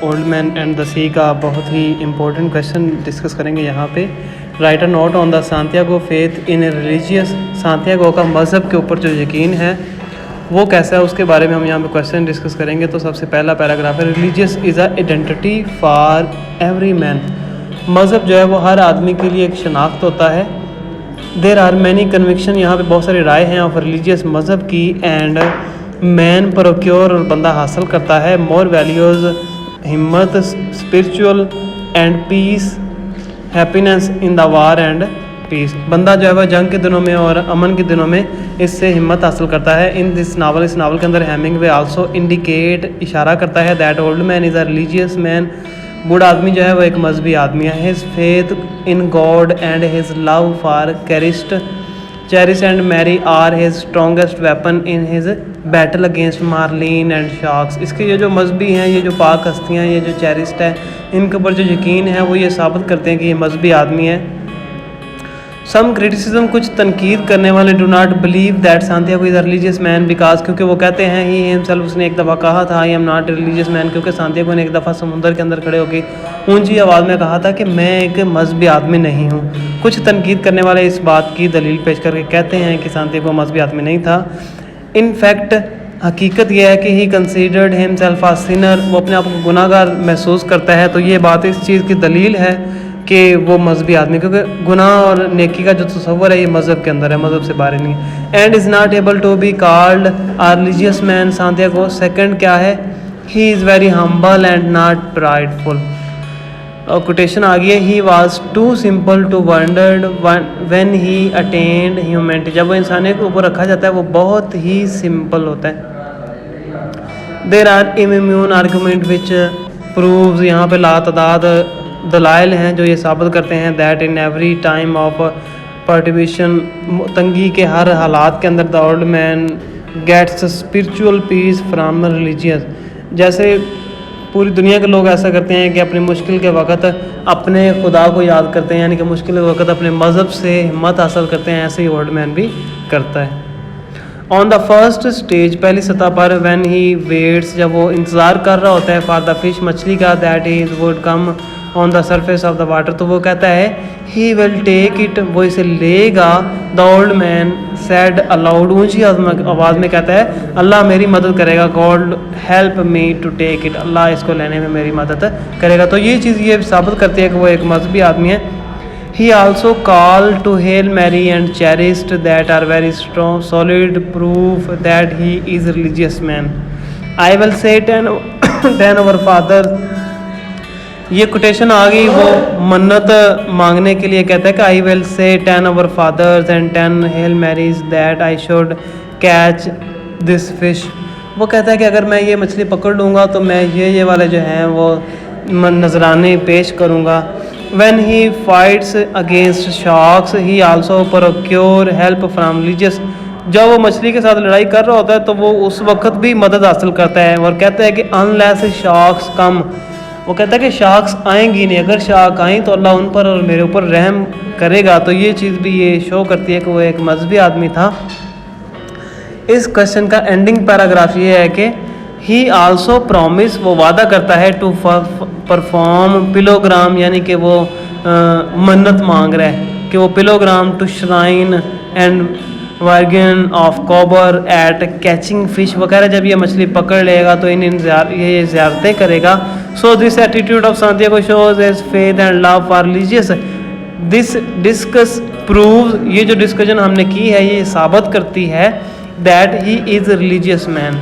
Old man and the सी का बहुत ही important question discuss करेंगे यहाँ पे। Right a note on the Santiago faith in religious. Santiago का मज़हब के ऊपर जो यकीन है वो कैसा है उसके बारे में हम यहाँ पे क्वेश्चन डिस्कस करेंगे। तो सबसे पहला पैराग्राफ है, religious is a identity for every man. मज़हब जो है वो हर आदमी के लिए एक शनाख्त होता है। देर आर मैनी कन्विक्शन, यहाँ पे बहुत सारी राय हैं ऑफ रिलीजियस मज़हब की। एंड मैन प्रोक्योर, और बंदा हासिल करता है मोर वैल्यूज़, हिम्मत, spiritual and peace, happiness in the war and peace. बंदा जो है वह जंग के दिनों में और अमन के दिनों में इससे हिम्मत हासिल करता है। इन दिस नावल, इस नावल के अंदर हेमिंगवे आल्सो इंडिकेट, इशारा करता है that old man is a religious man. बूढ़ा आदमी जो है वो एक मजहबी आदमी है। His faith in God and his love for Christ, Christ and Mary are his strongest weapon in his battle against marlin and sharks. इसके ये जो मजहबी हैं, ये जो पाक हस्तियाँ, ये जो चेरिस्ट है, इनके ऊपर जो यकीन है वो ये साबित करते हैं कि ये मजहबी आदमी है। सम क्रिटिसिज्म, कुछ तनकीद करने वाले, do not believe that Santiago is a religious man because, क्योंकि वो कहते हैं ही हिमसेल्फ, उसने एक दफ़ा कहा था I am not a religious man, क्योंकि सांतियागो ने एक दफ़ा समुंदर के अंदर खड़े होकर ऊंची आवाज़ में कहा था कि मैं एक मजहबी आदमी नहीं हूँ। कुछ तनकीद करने वाले इस बात की दलील पेश करके कहते हैं कि सांतियागो मजहबी आदमी नहीं था। इन फैक्ट, हकीकत यह है कि ही कंसीडर्ड हिमसेल्फ अ सिनर, वो अपने आप को गुनाहगार महसूस करता है। तो ये बात इस चीज़ की दलील है कि वो मजहबी आदमी, क्योंकि गुनाह और नेकी का जो तसव्वुर है ये मज़हब के अंदर है, मज़हब से बाहर नहीं है। And is not able to be called a religious man Santiago. Second क्या है, he is very humble and not prideful. और कोटेशन आ गई है, he was too simple to wondered when he attend humanity. जब वो इंसानियत के ऊपर रखा जाता है वो बहुत ही सिंपल होता है। There are immune argument which proves, यहाँ पे लातादाद दलाइल हैं जो ये साबित करते हैं that in every time of perturbation, तंगी के हर हालात के अंदर the old man gets spiritual peace from religious. जैसे पूरी दुनिया के लोग ऐसा करते हैं कि अपनी मुश्किल के वक़्त अपने खुदा को याद करते हैं, यानी कि मुश्किल के वक़्त अपने मज़हब से हिम्मत हासिल करते हैं, ऐसे ही ओल्ड मैन भी करता है। ऑन द फर्स्ट स्टेज, पहली सतह पर, व्हेन ही वेट्स, जब वो इंतज़ार कर रहा होता है फॉर द फिश, मछली का, that he would come on the surface of the water, तो वो कहता है ही विल टेक इट, वो इसे लेगा। The old man said aloud, ऊंची आवाज़ में कहता है अल्लाह मेरी मदद करेगा। God help me to take it, अल्लाह इसको लेने में मेरी मदद करेगा। तो ये चीज़ ये साबित करती है कि वो एक मजहबी आदमी है। He also call to hail Mary and Christ that are very strong solid proof that he is religious man. I will say 10 our father, ये कोटेशन आ गई, वो मन्नत मांगने के लिए कहता है कि आई will say 10 our fathers and 10 hail Marys that I should catch this fish. वो कहता है कि अगर मैं ये मछली पकड़ लूँगा तो मैं ये वाले जो हैं वो नजराने पेश करूँगा। When he fights against sharks he also procure help from religious. जब वो मछली के साथ लड़ाई कर रहा होता है तो वो उस वक्त भी मदद हासिल करता है और कहता है कि अनलेस शार्क्स कम, वो कहता है कि शार्क्स आएंगी नहीं, अगर शार्क आएँ तो अल्लाह उन पर और मेरे ऊपर रहम करेगा। तो ये चीज़ भी ये शो करती है कि वो एक मजहबी आदमी था। इस क्वेश्चन का एंडिंग पैराग्राफ ये है कि ही आल्सो प्रॉमिस, वो वादा करता है, टू परफॉर्म पिलोग्राम, यानी कि वो मन्नत मांग रहा है कि वो pilgrimage to shrine and virgin of Cobre at catching fish वगैरह, जब ये मछली पकड़ लेगा तो ये ज़ियारतें करेगा। So this attitude of Santiago shows as faith and love for religious. This discuss proves, ये जो डिस्कशन हमने की है ये साबित करती है that he is religious man.